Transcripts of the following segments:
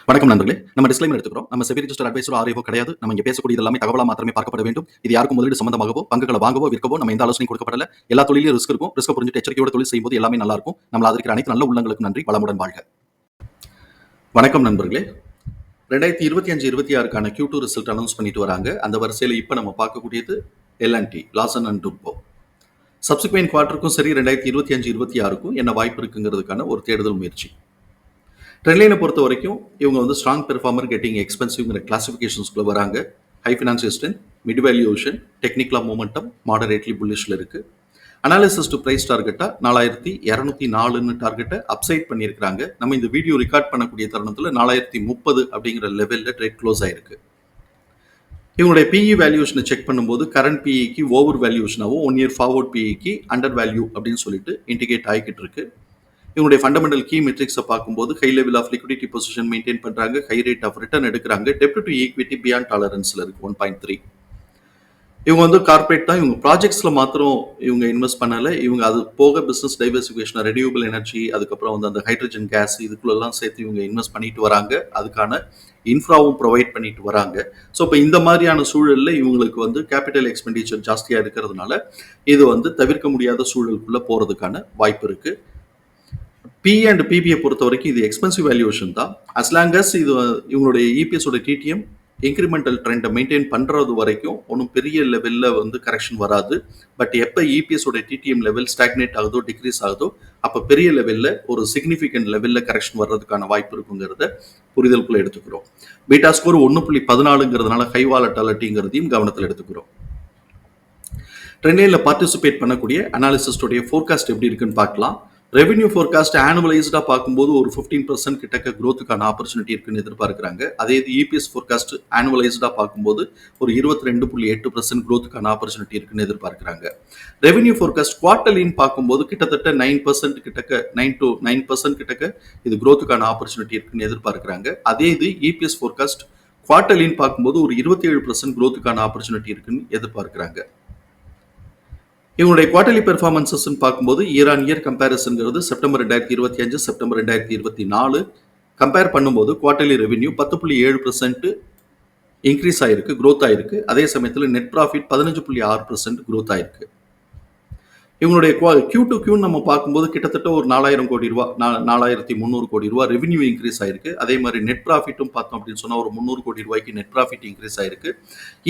வணக்கம் நண்பர்களே. நம்ம டிஸ்க்ளைமர் எடுத்துக்கிறோம். நம்ம செபி ரிஜிஸ்டர் அட்வைசரோ ஆர்ஐஓ கிடையாது. நம்ம இங்க பேசக்கூடியது எல்லாமே தகவலா மாத்திரமே பார்க்கப்பட வேண்டும். இது யாருக்கும் முதலீடு சம்பந்தமாகவோ, பங்குகளை வாங்கவோ, விற்கவோ நம்ம எந்த ஆலோசனையும் கொடுக்கப்படல. எல்லா தொழிலும் ரிஸ்க் இருக்கும். ரிஸ்க் புரிஞ்சுட்டு எச்சரிக்கையோட தொழில் செய்யும்போது எல்லாமே நல்லா இருக்கும். நம்மள ஆதரிக்கிற அனைத்து நல்ல உள்ளங்களுக்கும் நன்றி. வளமுடன் வாழ்க. வணக்கம் நண்பர்களே. 2025-26க்கான Q2 ரிசல்ட் அனௌன்ஸ் பண்ணிட்டு வராங்க. அந்த வரிசையில இப்ப நம்ம பார்க்கக்கூடியது L&T, Larsen and Toubro. Subsequent குவார்ட்டருக்கும் சரி 2025-26க்கும் என்ன வாய்ப்பு இருக்குங்கிறதுக்கான ஒரு தேடுதல் முயற்சி. ட்ரெண்ட்லைனை பொறுத்த வரைக்கும் இவங்க ஸ்ட்ராங் பெர்ஃபார்மர் கெட்டிங் எக்ஸ்பென்சிவ்ங்கிற கிளாசிஃபிகேஷன்ஸ்குள்ள வராங்க. High financial strength, mid valuation, டெக்னிக்கலா மொமெண்டம், மாடரேட்லி புல்லிஷ்ல இருக்கு. அனாலிசிஸ் டு பிரைஸ் டார்கெட்டா 4204 டார்கெட்டை அப்சைட் பண்ணியிருக்காங்க. நம்ம இந்த வீடியோ ரெக்கார்ட் பண்ணக்கூடிய தருணத்தில் 4030 அப்படிங்கிற லெவலில் ட்ரேட் க்ளோஸ் ஆயிருக்கு. இவங்களுடைய பிஇ வேல்யூஷனை செக் பண்ணும்போது கரண்ட் பிஇக்கு ஓவர் வேல்யூஷனாகவும் 1 இயர் ஃபார்வர்ட் பிஇக்கு அண்டர் வேல்யூ அப்படின்னு சொல்லிட்டு இண்டிகேட் ஆகிக்கிட்டு இருக்கு. இவங்களுடைய ஃபண்டமெண்டல் கீ மெட்ரிக்ஸை பார்க்கும்போது high level of liquidity position maintain பண்றாங்க, ஹை ரேட் ஆஃப் ரிட்டர்ன் எடுக்கிறாங்க, டெப்ட் டு ஈக்விட்டி பியாண்ட் டாலரன்ஸ்ல இருக்கு 1.3. இவங்க கார்பரேட் தான். இவங்க ப்ராஜெக்ட்ஸ்ல மாத்திரம் இவங்க இன்வெஸ்ட் பண்ணல. இவங்க அது போக பிசினஸ் டைவர்சிஃபிகேஷன், ரெனியூபிள் எனர்ஜி, அதுக்கப்புறம் அந்த ஹைட்ரஜன் கேஸ் இதுக்குள்ளெல்லாம் சேர்த்து இவங்க இன்வெஸ்ட் பண்ணிட்டு வராங்க. அதுக்கான இன்ஃப்ராவும் ப்ரொவைட் பண்ணிட்டு வராங்க. ஸோ இப்போ இந்த மாதிரியான சூழலில் இவங்களுக்கு கேபிட்டல் எக்ஸ்பெண்டிச்சர் ஜாஸ்தியாக இருக்கிறதுனால இது தவிர்க்க முடியாத சூழலுக்குள்ள போறதுக்கான வாய்ப்பு இருக்கு. பி அண்ட் பிபியை பொறுத்த வரைக்கும் இது எக்ஸ்பென்சிவ் வேல்யூஷன் தான். அஸ்லாங்கஸ் இது இவங்களுடைய இபிஎஸோட டிடிஎம் இன்க்ரிமெண்டல் ட்ரெண்டை மெயின்டைன் பண்ணுறது வரைக்கும் ஒன்றும் பெரிய லெவலில் கரெக்ஷன் வராது. பட் எப்போ இபிஎஸோட டிடிஎம் லெவல் ஸ்டாக்னேட் ஆகுதோ, டிக்ரீஸ் ஆகுதோ, அப்போ பெரிய லெவலில் ஒரு சிக்னிஃபிகண்ட் லெவலில் கரெக்ஷன் வர்றதுக்கான வாய்ப்பு இருக்குங்கிறத புரிதலுக்குள்ள எடுத்துக்கிறோம். பீட்டா ஸ்கோர் 1.14ங்கிறதுனால ஹை வாலட்டாலிட்டிங்கிறதையும் கவனத்தில் எடுத்துக்கிறோம். ட்ரெண்ட்லைனில் பார்ட்டிசிபேட் பண்ணக்கூடிய அனாலிசிஸ்டோடைய ஃபோர்காஸ்ட் எப்படி இருக்குன்னு பார்க்கலாம். ரெவென்யூ ஃபோர்காஸ்ட் ஆனுவலைஸ்டாக பார்க்கும்போது ஒரு 15% கிட்டக்க க்ரோத்துக்கான ஆப்பர்ச்சுனிட்டி இருக்குன்னு எதிர்பார்க்குறாங்க. அதே இது இபிஎஸ் ஃபோர்காஸ்ட் ஆனுவலைஸ்டாக பார்க்கும்போது ஒரு 22.8% க்ரோத்துக்கான ஆப்பர்ச்சுனிட்டி இருக்குன்னு எதிர்பார்க்குறாங்க. ரெவென்யூ ஃபோர்காஸ்ட் குவார்ட்டர்லின்னு பார்க்கும்போது கிட்டத்தட்ட 9% கிட்டக்க 9% கிட்டக்க இது க்ரோத்துக்கான ஆப்பர்ச்சுனிட்டி இருக்குன்னு எதிர்பார்க்குறாங்க. அதே இது இபிஎஸ் ஃபோர்காஸ்ட் குவார்ட்டர்லின்னு பார்க்கும்போது ஒரு 27% க்ரோத்துக்கான ஆப்பர்ச்சுனிட்டி இருக்குன்னு எதிர்பார்க்குறாங்க. இவங்களுடைய குவார்டர்லி பெர்ஃபார்மன்சஸ் பார்க்கும்போது இயர் ஆன் இயர் கம்பேரிசன்கிறது செப்டம்பர் 2025 செப்டம்பர் 2024 கம்பேர் பண்ணும்போது குவார்டர்லி ரெவென்யூ 10.7% இன்க்ரீஸ் ஆயிருக்கு, க்ரோத் ஆயிருக்கு. அதே சமயத்தில் நெட் ப்ராஃபிட் 15.6% க்ரோத் ஆயிருக்கு. இவங்களுடைய Q2Q நம்ம பார்க்கும்போது கிட்டத்தட்ட ஒரு 4000 கோடி ரூபா, 4300 கோடி ரூபா ரெவென்யூ இன்க்ரீஸ் ஆயிருக்கு. அதே மாதிரி நெட் ப்ராஃபிட்டும் பார்த்தோம் அப்படின்னு சொன்னா ஒரு 300 கோடி ரூபாய்க்கு நெட் ப்ராஃபிட் இன்க்ரீஸ் ஆயிருக்கு.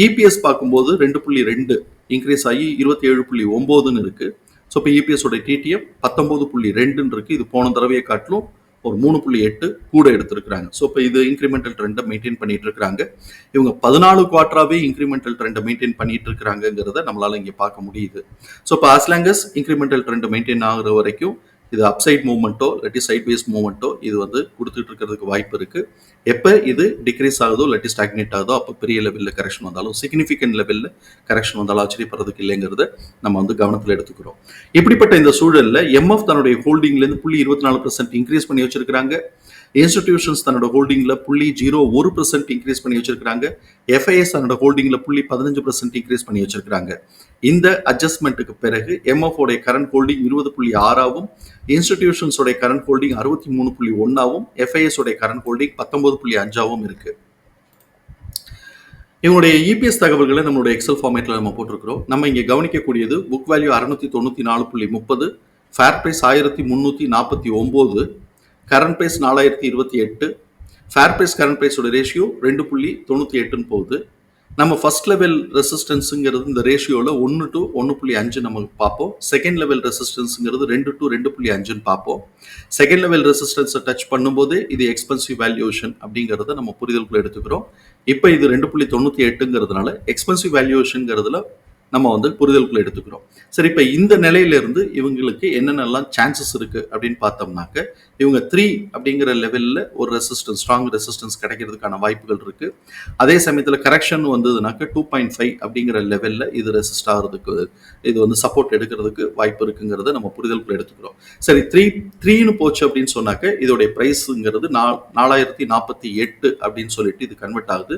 இபிஎஸ் பார்க்கும்போது 2.2 இன்க்ரீஸ் ஆகி 27.9ன்னு இருக்கு. ஸோ இப்போ இபிஎஸோட டிடிஎம் 19.2ன்னு இருக்கு. இது போன தடவையை காட்டிலும் ஒரு 3.8 கூட எடுத்திருக்கிறாங்க. ஸோ இப்போ இது இன்க்ரிமெண்டல் ட்ரெண்டை மெயின்டைன் பண்ணிட்டு இருக்கிறாங்க. இவங்க 14 குவார்டராகவே இன்க்ரிமெண்டல் ட்ரெண்டை மெயின்டைன் பண்ணிட்டு இருக்கிறாங்கிறத நம்மளால இங்கே பார்க்க முடியுது. ஸோ இப்போ ஆஸ்லாங்கஸ் இன்க்ரிமெண்டல் ட்ரெண்டை மெயின்டைன் ஆகுற வரைக்கும் இது அப்சைட் மூவ்மெண்ட்டோ இல்லாட்டி சைட்வேஸ் மூவ்மெண்ட்டோ இது கொடுத்துட்டு இருக்கிறதுக்கு வாய்ப்பு இருக்கு. எப்போ இது டிக்ரீஸ் ஆகுதோ இல்லாட்டி ஸ்டாக்னேட் ஆகுதோ அப்போ பெரிய லெவலில் கரெக்ஷன் வந்தாலும், சிக்னிஃபிகண்ட் லெவலில் கரெக்ஷன் வந்தாலும் ஆச்சரியப்படுறதுக்கு இல்லைங்கிறத நம்ம கவனத்தில் எடுத்துக்கிறோம். இப்படிப்பட்ட இந்த சூழலில் எம்எஃப் தன்னுடைய ஹோல்டிங்லேருந்து 0.24% இன்க்ரீஸ் பண்ணி வச்சிருக்கிறாங்க. இன்ஸ்டிடியூஷன்ஸ் தன்னோட ஹோல்டிங்ல 0.01% இன்க்ரீஸ் பண்ணி வச்சிருக்காங்க. எஃப்ஐஎஸ் தன்னோட ஹோல்டிங்ல 0.15% இன்க்ரீஸ் பண்ணி வச்சிருக்காங்க. இந்த அட்ஜஸ்ட்மெண்ட்டுக்கு பிறகு எம்எஃப் உடைய கரண்ட் ஹோல்டிங் 20.6ஆகவும், இன்ஸ்டிடியூஷன்ஸ் உடைய கரண்ட் ஹோல்டிங் 63.1ஆகவும், எஃப்ஐஎஸ் உடைய கரண்ட் ஹோல்டிங் 19.5ஆகவும் இருக்கு. இவங்களுடைய இபிஎஸ் தகவல்களை நம்மளுடைய எக்ஸல் ஃபார்மேட்ல நம்ம போட்டிருக்கிறோம். நம்ம இங்க கவனிக்கக்கூடியது book value 694.30, fair price 1349, current price 4028, fair price current பிரைஸோட ரேஷியோ 2.98ன்னு போகுது. நம்ம ஃபர்ஸ்ட் லெவல் ரெசிஸ்டன்ஸுங்கிறது இந்த ரேஷியோவில் 1 to 1.5 நம்ம பார்ப்போம். செகண்ட் லெவல் ரெசிஸ்டன்ஸுங்கிறது 2 to 2.5ன்னு பார்ப்போம். செகண்ட் லெவல் ரெசிஸ்டன்ஸை டச் பண்ணும்போது இது எக்ஸ்பென்சிவ் வேல்யூஷன் அப்படிங்கிறத நம்ம புரிதலுக்குள்ள எடுத்துக்கிறோம். இப்போ இது 2.98ங்கிறதுனால எக்ஸ்பென்சிவ் வேல்யூஷன்ங்கிறதுல நம்ம புரிதலுக்குள்ள எடுத்துக்கிறோம். சரி, இப்போ இந்த நிலையிலிருந்து இவங்களுக்கு என்னென்னலாம் சான்சஸ் இருக்கு அப்படின்னு பார்த்தோம்னாக்க இவங்க 3 அப்படிங்கிற லெவலில் ஒரு ரெசிஸ்டன்ஸ், ஸ்ட்ராங் ரெசிஸ்டன்ஸ் கிடைக்கிறதுக்கான வாய்ப்புகள் இருக்கு. அதே சமயத்தில் கரெக்ஷன் வந்ததுனாக்க 2.5 அப்படிங்கிற லெவலில் இது ரெசிஸ்ட் ஆகிறதுக்கு, இது சப்போர்ட் எடுக்கிறதுக்கு வாய்ப்பு இருக்குங்கிறத நம்ம புரிதலுக்குள்ள எடுத்துக்கிறோம். சரி, 3ன்னு போச்சு அப்படின்னு சொன்னாக்க இதோடைய பிரைஸுங்கிறது 4048 அப்படின்னு சொல்லிட்டு இது கன்வெர்ட் ஆகுது.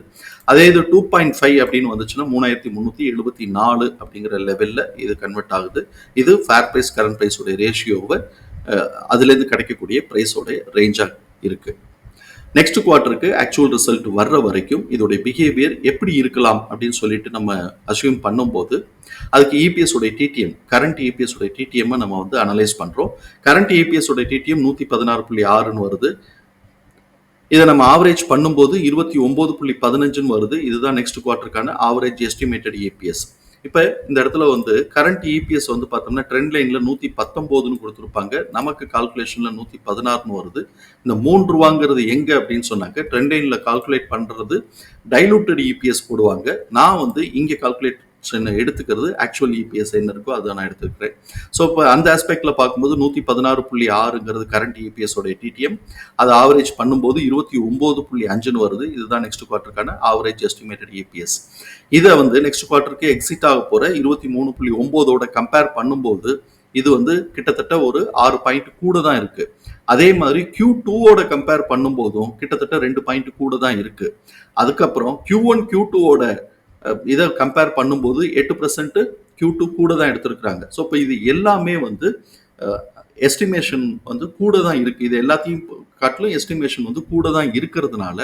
அதே இது 2.5 அப்படின்னு வந்துச்சுன்னா 3374 அப்படிங்கிற லெவலில் இது கன்வெர்ட் ஆகுது. இது ஃபேர் பிரைஸ் கரண்ட் பிரைஸோட ரேஷியோவை அதுலேருந்து கிடைக்கக்கூடிய பிரைஸோட ரேஞ்சாக இருக்கு. நெக்ஸ்ட் குவார்ட்டருக்கு ஆக்சுவல் ரிசல்ட் வர்ற வரைக்கும் இதோடைய பிஹேவியர் எப்படி இருக்கலாம் அப்படின்னு சொல்லிட்டு நம்ம அசியூம் பண்ணும்போது அதுக்கு இபிஎஸ் உடைய டிடிஎம், கரண்ட் இபிஎஸ் உடைய டிடிஎம் நம்ம வந்து அனலைஸ் பண்றோம். கரண்ட் இபிஎஸ் உடைய டிடிஎம் 116.6ன்னு வருது. இதை நம்ம ஆவரேஜ் பண்ணும்போது 29.15 வருது. இதுதான் நெக்ஸ்ட் குவார்ட்டருக்கான ஆவரேஜ் எஸ்டிமேட்டட் இபிஎஸ். இப்போ இந்த இடத்துல வந்து கரண்ட் இபிஎஸ் வந்து பார்த்தோம்னா ட்ரெண்ட் லைன்ல 119ன்னு கொடுத்துருப்பாங்க. நமக்கு கால்குலேஷன்ல 116ன்னு வருது. இந்த 3 ரூபாங்கிறது எங்க அப்படின்னு சொன்னாக்க ட்ரெண்ட் லைன்ல கால்குலேட் பண்றது டைலூட்டட் இபிஎஸ் போடுவாங்க. நான் வந்து இங்க கால்குலேட் எடுத்துக்கிறது ஆக்சுவல் இபிஎஸ் என்ன இருக்கோ அதை நான் எடுத்துக்கிறேன். ஸோ இப்போ அந்த ஆஸ்பெக்ட்ல பார்க்கும்போது 116.6ங்கிறது கரண்ட் இபிஎஸ் உடைய டிடிஎம். அதை ஆவரேஜ் பண்ணும்போது 29.5ன்னு வருது. இதுதான் நெக்ஸ்ட் குவார்ட்டருக்கான ஆவரேஜ் எஸ்டிமேட்டட் இபிஎஸ். இதை வந்து நெக்ஸ்ட் குவார்ட்டருக்கு எக்ஸிட் ஆக போற 23.9ஓட கம்பேர் பண்ணும்போது இது வந்து கிட்டத்தட்ட ஒரு 6 பாயிண்ட் கூட தான் இருக்கு. அதே மாதிரி Q2ஓட கம்பேர் பண்ணும்போதும் கிட்டத்தட்ட 2 பாயிண்ட் கூட தான் இருக்கு. அதுக்கப்புறம் Q1 Q2ஓட இதை கம்பேர் பண்ணும்போது 8% Q2 கூட தான் எடுத்திருக்கிறாங்க. ஸோ இப்போ இது எல்லாமே வந்து எஸ்டிமேஷன் வந்து கூட தான் இருக்கு. இது எல்லாத்தையும் காட்டிலும் எஸ்டிமேஷன் வந்து கூட தான் இருக்கிறதுனால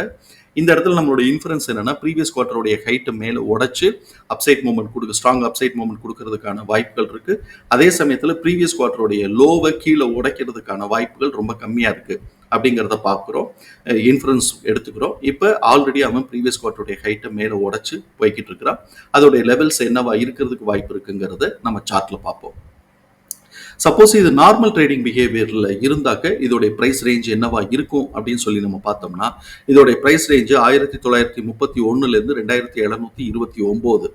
இந்த இடத்துல நம்மளோட இன்ஃபரன்ஸ் என்னன்னா ப்ரீவியஸ் குவார்ட்டருடைய ஹைட்டை மேலே உடைச்சு அப்சைட் மூவ்மெண்ட் கொடுக்க ஸ்ட்ராங் அப்சைட் மூவ்மெண்ட் கொடுக்கறதுக்கான வாய்ப்புகள் இருக்கு. அதே சமயத்தில் ப்ரீவியஸ் குவார்ட்டருடைய லோவை கீழே உடைக்கிறதுக்கான வாய்ப்புகள் ரொம்ப கம்மியா இருக்கு அப்படிங்கிறத பார்க்குறோம், இன்ஃபரன்ஸ் எடுத்துக்கிறோம். இப்போ ஆல்ரெடி அவன் ப்ரீவியஸ் குவார்ட்டருடைய ஹைட்டை மேலே உடைச்சு போய்கிட்டு இருக்கிறான். அதோடைய லெவல்ஸ் என்னவா இருக்கிறதுக்கு வாய்ப்பு இருக்குங்கிறத நம்ம சார்ட்ல பார்ப்போம். சப்போஸ் இது நார்மல் ட்ரேடிங் பிஹேவியர்ல இருந்தாக்க இதோடைய பிரைஸ் ரேஞ்ச் என்னவா இருக்கும் அப்படின்னு சொல்லி நம்ம பார்த்தோம்னா இதோடைய பிரைஸ் ரேஞ்சு 1931 2729.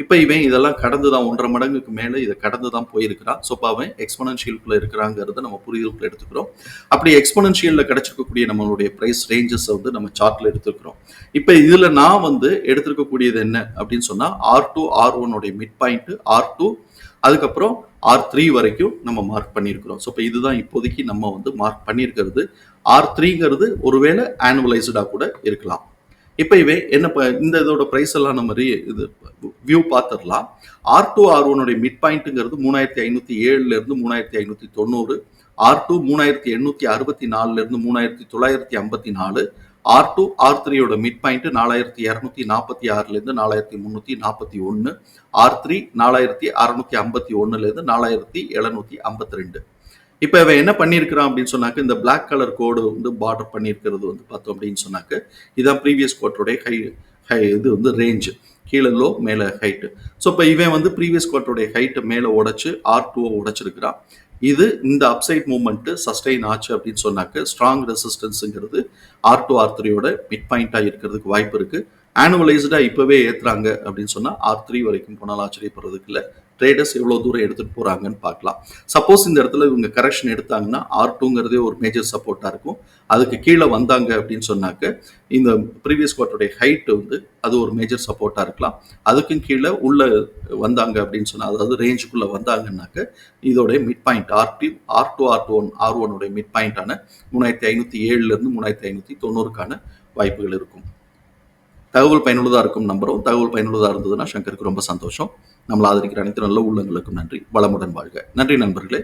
இப்போ இவன் இதெல்லாம் கடந்து தான் 1.5 மடங்குக்கு மேலே இதை கடந்து தான் போயிருக்கிறான். ஸோ அவன் எக்ஸ்பொனன்ஷியலுக்குள்ள இருக்கிறாங்கிறத நம்ம புரிதலுக்குள்ள எடுத்துக்கிறோம். அப்படி எக்ஸ்பொனன்ஷியல்ல கிடைச்சிருக்கக்கூடிய நம்மளுடைய பிரைஸ் ரேஞ்சஸ் வந்து நம்ம சார்ட்ல எடுத்துக்கிறோம். இப்போ இதுல நான் வந்து எடுத்திருக்கக்கூடியது என்ன அப்படின்னு சொன்னா R2 R1 mid point, R2 அதுக்கப்புறம் R3 வரைக்கும் நம்ம மார்க் பண்ணியிருக்கிறோம். ஸோ இப்போ இதுதான் இப்போதைக்கு நம்ம வந்து மார்க் பண்ணியிருக்கிறது. R3ங்கிறது ஒருவேளை ஆனுவலைஸ்டா கூட இருக்கலாம். இப்போ இவன் என்ன இந்த இதோட ப்ரைஸ் எல்லாம் நம்ம இது வியூ பார்த்துடலாம். R2 R1 மிட் பாயிண்ட்டுங்கிறது 3507 இருந்து 3590, R2 3864 இருந்து 3954, R2 R3யோட மிட் பாயிண்ட் 4246 இருந்து 4341, R3 4651 இருந்து 4752. இப்போ இவன் என்ன பண்ணியிருக்கிறான் அப்படின்னு சொன்னாக்க இந்த பிளாக் கலர் கோடு வந்து பார்டர் பண்ணியிருக்கிறது வந்து பார்த்தோம் அப்படின்னு சொன்னாக்க இதான் ப்ரீவியஸ் குவார்ட்டருடைய இது வந்து ரேஞ்சு, கீழே லோ மேலே ஹைட்டு. ஸோ இப்போ இவன் வந்து ப்ரீவியஸ் குவார்ட்டருடைய ஹைட்டை மேலே உடைச்சு R2 உடைச்சிருக்கிறான். இது இந்த அப்சைட் மூவ்மெண்ட் சஸ்டெயின் ஆச்சு அப்படின்னு சொன்னாக்க ஸ்ட்ராங் ரெசிஸ்டன்ஸுங்கிறது R2 R3யோட மிட் பாயிண்டா இருக்கிறதுக்கு வாய்ப்பு இருக்கு. ஆனுவலைஸ்டா இப்பவே ஏத்துறாங்க அப்படின்னு சொன்னா R3 வரைக்கும் போனாலும் ஆச்சரியப்படுறதுக்கு இல்லை. ட்ரேடர்ஸ் எவ்வளோ தூரம் எடுத்துட்டு போறாங்கன்னு பார்க்கலாம். சப்போஸ் இந்த இடத்துல இவங்க கரெக்ஷன் எடுத்தாங்கன்னா R2ங்கிறதே ஒரு மேஜர் சப்போர்ட்டா இருக்கும். அதுக்கு கீழே வந்தாங்க அப்படின்னு சொன்னாக்க இந்த ப்ரீவியஸ் குவார்ட்டருடைய ஹைட் வந்து அது ஒரு மேஜர் சப்போர்ட்டா இருக்கலாம். அதுக்கும் கீழே உள்ள வந்தாங்க அப்படின்னு சொன்னா அதாவது ரேஞ்சுக்குள்ள வந்தாங்கன்னாக்க இதோட mid point R2 R1 mid பாயிண்டான 3507 இருந்து 3590க்கான வாய்ப்புகள் இருக்கும். தகவல் பயனுள்ளதாக இருக்கும் நம்புறோம். தகவல் பயனுள்ளதாக இருந்ததுன்னா சங்கருக்கு ரொம்ப சந்தோஷம். நம்மளை ஆதரிக்கிற அனைத்து நல்ல உள்ளங்களுக்கும் நன்றி. வளமுடன் வாழ்க. நன்றி நண்பர்களே.